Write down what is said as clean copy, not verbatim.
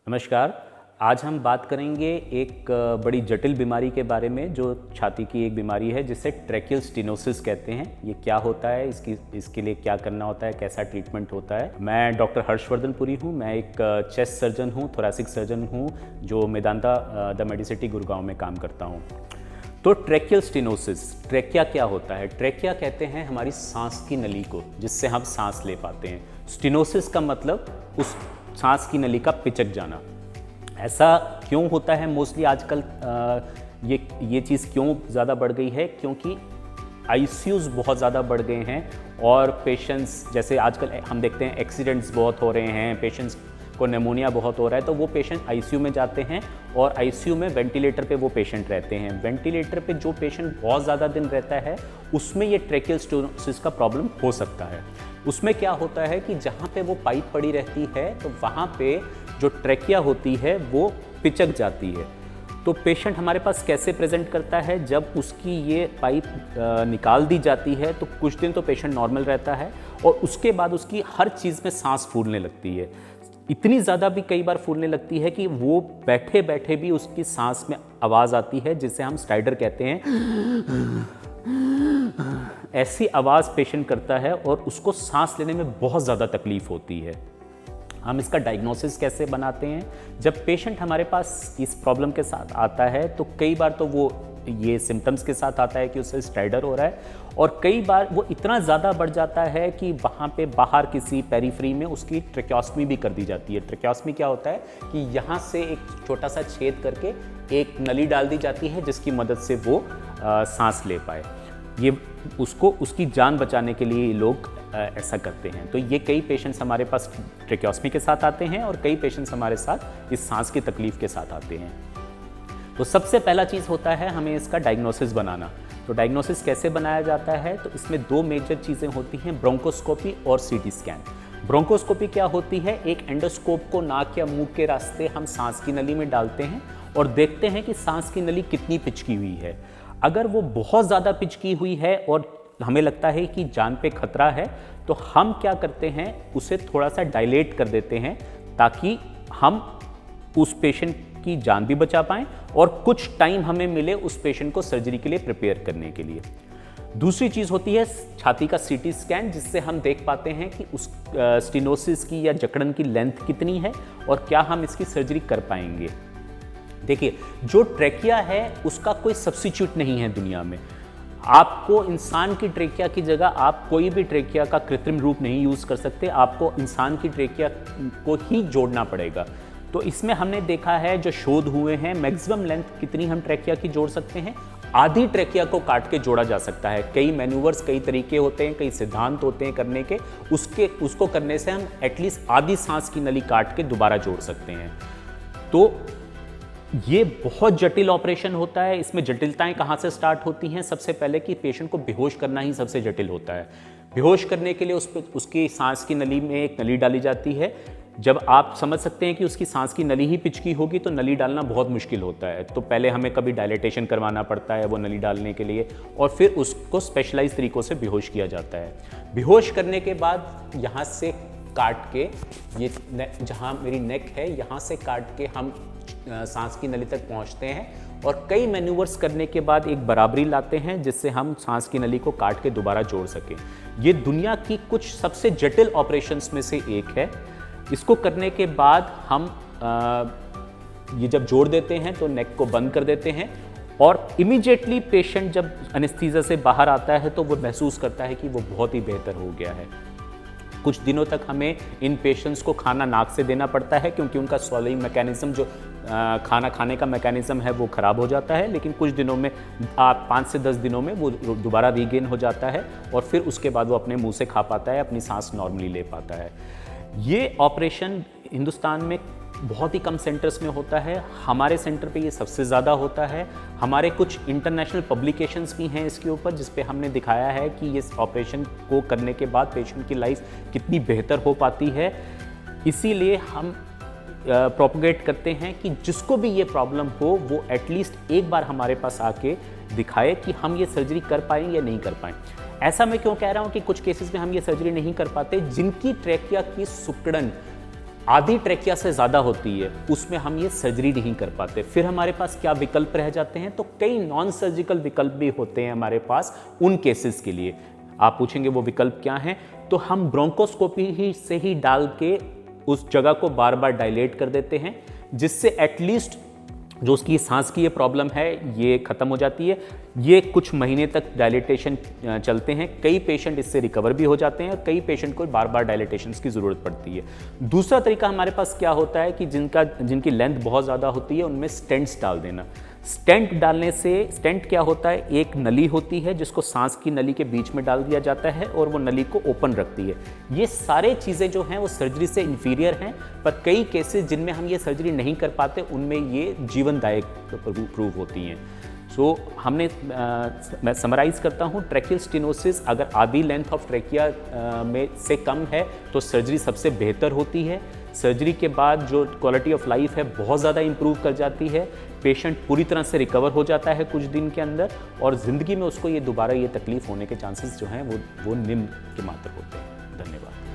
नमस्कार। आज हम बात करेंगे एक बड़ी जटिल बीमारी के बारे में जो छाती की एक बीमारी है जिसे ट्रैकियल स्टेनोसिस कहते हैं। ये क्या होता है, इसके लिए क्या करना होता है, कैसा ट्रीटमेंट होता है। मैं डॉक्टर हर्षवर्धन पुरी हूँ। मैं एक चेस्ट सर्जन हूँ, थोरैसिक सर्जन हूँ जो मेदांता द मेडिसिटी गुड़गांव में काम करता हूँ। तो ट्रैकियल स्टेनोसिस, ट्रैकिया क्या होता है? ट्रैकिया कहते हैं हमारी सांस की नली को, जिससे हम सांस ले पाते हैं। स्टेनोसिस का मतलब उस सांस की नली का पिचक जाना। ऐसा क्यों होता है? मोस्टली आजकल ये चीज़ क्यों ज़्यादा बढ़ गई है? क्योंकि आईसीयूज़ बहुत ज़्यादा बढ़ गए हैं और पेशेंट्स, जैसे आजकल हम देखते हैं एक्सीडेंट्स बहुत हो रहे हैं, पेशेंट्स को निमोनिया बहुत हो रहा है, तो वो पेशेंट आईसीयू में जाते हैं और आईसीयू में वेंटिलेटर पे वो पेशेंट रहते हैं। वेंटिलेटर पे जो पेशेंट बहुत ज़्यादा दिन रहता है उसमें ये ट्रैकियल स्टेनोसिस का प्रॉब्लम हो सकता है। उसमें क्या होता है कि जहाँ पे वो पाइप पड़ी रहती है तो वहाँ पे जो ट्रैकिया होती है वो पिचक जाती है। तो पेशेंट हमारे पास कैसे प्रेजेंट करता है? जब उसकी ये पाइप निकाल दी जाती है तो कुछ दिन तो पेशेंट नॉर्मल रहता है और उसके बाद उसकी हर चीज़ में सांस फूलने लगती है। इतनी ज़्यादा भी कई बार फूलने लगती है कि वो बैठे बैठे भी उसकी सांस में आवाज़ आती है, जिसे हम स्टाइडर कहते हैं। ऐसी आवाज़ पेशेंट करता है और उसको सांस लेने में बहुत ज़्यादा तकलीफ होती है। हम इसका डायग्नोसिस कैसे बनाते हैं? जब पेशेंट हमारे पास इस प्रॉब्लम के साथ आता है तो कई बार तो वो ये सिम्टम्स के साथ आता है कि उसे स्टाइडर हो रहा है, और कई बार वो इतना ज़्यादा बढ़ जाता है कि वहाँ पे बाहर किसी पेरीफ्री में उसकी ट्रेक्योस्टमी भी कर दी जाती है। ट्रेक्योस्टमी क्या होता है कि यहाँ से एक छोटा सा छेद करके एक नली डाल दी जाती है जिसकी मदद से वो सांस ले पाए। ये उसकी जान बचाने के लिए ये लोग ऐसा करते हैं। तो ये कई पेशेंट्स हमारे पास ट्रेक्योस्टमी के साथ आते हैं और कई पेशेंट्स हमारे साथ इस सांस की तकलीफ के साथ आते हैं। तो सबसे पहला चीज़ होता है हमें इसका डायग्नोसिस बनाना। तो डायग्नोसिस कैसे बनाया जाता है? तो इसमें दो मेजर चीज़ें होती हैं, ब्रोंकोस्कोपी और सीटी स्कैन। ब्रोंकोस्कोपी क्या होती है? एक एंडोस्कोप को नाक या मुंह के रास्ते हम सांस की नली में डालते हैं और देखते हैं कि सांस की नली कितनी पिचकी हुई है। अगर वो बहुत ज़्यादा पिचकी हुई है और हमें लगता है कि जान पे खतरा है तो हम क्या करते हैं, उसे थोड़ा सा डायलेट कर देते हैं ताकि हम उस पेशेंट की जान भी बचा पाएं और कुछ टाइम हमें मिले उस पेशेंट को सर्जरी के लिए प्रिपेयर करने के लिए। दूसरी चीज़ होती है छाती का सीटी स्कैन, जिससे हम देख पाते हैं कि उस स्टेनोसिस की या जकड़न की लेंथ कितनी है और क्या हम इसकी सर्जरी कर पाएंगे। देखिए, जो ट्रैकिया है उसका कोई सब्स्टिट्यूट नहीं है दुनिया में। आपको इंसान की ट्रेकिया की जगह आप कोई भी ट्रेकिया का कृत्रिम रूप नहीं यूज़ कर सकते, आपको इंसान की ट्रेकिया को ही जोड़ना पड़ेगा। तो इसमें हमने देखा है, जो शोध हुए हैं, मैक्सिमम लेंथ कितनी हम ट्रेकिया की जोड़ सकते हैं, आधी ट्रेकिया को काट के जोड़ा जा सकता है। कई मैन्यूवर्स, कई तरीके होते हैं, कई सिद्धांत होते हैं करने के, उसको करने से हम एटलीस्ट आधी सांस की नली काट के दोबारा जोड़ सकते हैं। तो ये बहुत जटिल ऑपरेशन होता है। इसमें जटिलताएं कहाँ से स्टार्ट होती हैं? सबसे पहले कि पेशेंट को बेहोश करना ही सबसे जटिल होता है। बेहोश करने के लिए उसकी सांस की नली में एक नली डाली जाती है। जब आप समझ सकते हैं कि उसकी सांस की नली ही पिचकी होगी तो नली डालना बहुत मुश्किल होता है। तो पहले हमें कभी डायलेटेशन करवाना पड़ता है वो नली डालने के लिए, और फिर उसको स्पेशलाइज तरीक़ों से बेहोश किया जाता है। बेहोश करने के बाद यहाँ से काट के, ये जहाँ मेरी नेक है यहाँ से काट के हम सांस की नली तक पहुँचते हैं और कई मैन्यूवर्स करने के बाद एक बराबरी लाते हैं जिससे हम सांस की नली को काट के दोबारा जोड़ सकें। ये दुनिया की कुछ सबसे जटिल ऑपरेशंस में से एक है। इसको करने के बाद हम ये जब जोड़ देते हैं तो नेक को बंद कर देते हैं और इमीडिएटली पेशेंट जब एनेस्थीसिया से बाहर आता है तो वो महसूस करता है कि वो बहुत ही बेहतर हो गया है। कुछ दिनों तक हमें इन पेशेंट्स को खाना नाक से देना पड़ता है क्योंकि उनका स्वॉलोइंग मैकेनिज्म, जो खाना खाने का मैकेनिज्म है, वो ख़राब हो जाता है। लेकिन कुछ दिनों में, 5 से 10 दिनों में वो दोबारा रीगेन हो जाता है और फिर उसके बाद वो अपने मुंह से खा पाता है, अपनी सांस नॉर्मली ले पाता है। ये ऑपरेशन हिंदुस्तान में बहुत ही कम सेंटर्स में होता है। हमारे सेंटर पे ये सबसे ज़्यादा होता है। हमारे कुछ इंटरनेशनल पब्लिकेशंस भी हैं इसके ऊपर, जिस पे हमने दिखाया है कि इस ऑपरेशन को करने के बाद पेशेंट की लाइफ कितनी बेहतर हो पाती है। इसीलिए हम प्रोपोगेट करते हैं कि जिसको भी ये प्रॉब्लम हो वो एटलीस्ट एक बार हमारे पास आके दिखाए कि हम ये सर्जरी कर पाएँ या नहीं कर पाएँ। ऐसा मैं क्यों कह रहा हूँ कि कुछ केसेस में हम ये सर्जरी नहीं कर पाते? जिनकी ट्रैकिया की सुकड़न आधी ट्रैकिया से ज़्यादा होती है, उसमें हम ये सर्जरी नहीं कर पाते। फिर हमारे पास क्या विकल्प रह जाते हैं? तो कई नॉन सर्जिकल विकल्प भी होते हैं हमारे पास उन केसेस के लिए। आप पूछेंगे वो विकल्प क्या हैं? तो हम ब्रोंकोस्कोपी ही से ही डाल के उस जगह को बार बार डायलेट कर देते हैं, जिससे एटलीस्ट जो उसकी सांस की ये प्रॉब्लम है ये ख़त्म हो जाती है। ये कुछ महीने तक डायलिटेशन चलते हैं, कई पेशेंट इससे रिकवर भी हो जाते हैं, कई पेशेंट को बार बार डायलिटेशन की ज़रूरत पड़ती है। दूसरा तरीका हमारे पास क्या होता है कि जिनकी लेंथ बहुत ज़्यादा होती है उनमें स्टेंट्स डाल देना। स्टेंट डालने से, स्टेंट क्या होता है, एक नली होती है जिसको सांस की नली के बीच में डाल दिया जाता है और वो नली को ओपन रखती है। ये सारे चीज़ें जो हैं वो सर्जरी से इन्फीरियर हैं, पर कई केसेस जिनमें हम ये सर्जरी नहीं कर पाते उनमें ये जीवनदायक प्रूव होती हैं। सो हमने मैं समराइज़ करता हूँ, ट्रैकियल स्टेनोसिस अगर आधी लेंथ ऑफ ट्रैकिया में से कम है तो सर्जरी सबसे बेहतर होती है। सर्जरी के बाद जो क्वालिटी ऑफ लाइफ है बहुत ज़्यादा इंप्रूव कर जाती है, पेशेंट पूरी तरह से रिकवर हो जाता है कुछ दिन के अंदर, और ज़िंदगी में उसको ये दोबारा ये तकलीफ़ होने के चांसेस जो हैं वो निम्न के मात्र होते हैं। धन्यवाद।